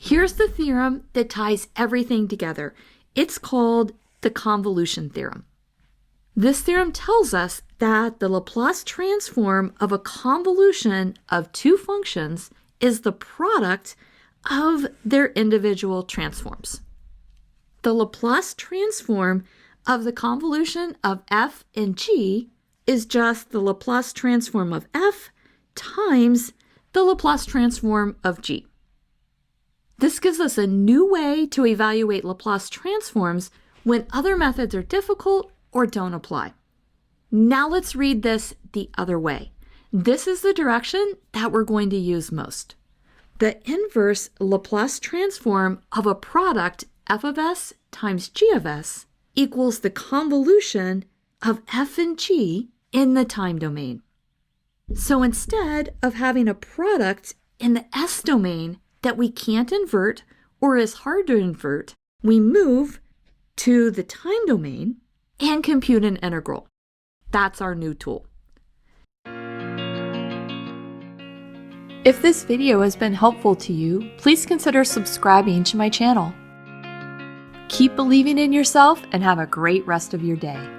Here's the theorem that ties everything together. It's called the Convolution Theorem. This theorem tells us that the Laplace transform of a convolution of two functions is the product of their individual transforms. The Laplace transform of the convolution of f and g is just the Laplace transform of f times the Laplace transform of g. This gives us a new way to evaluate Laplace transforms when other methods are difficult or don't apply. Now let's read this the other way. This is the direction that we're going to use most. The inverse Laplace transform of a product f of s times g of s equals the convolution of f and g in the time domain. So instead of having a product in the s domain that we can't invert or is hard to invert, we move to the time domain and compute an integral. That's our new tool. If this video has been helpful to you, please consider subscribing to my channel. Keep believing in yourself and have a great rest of your day.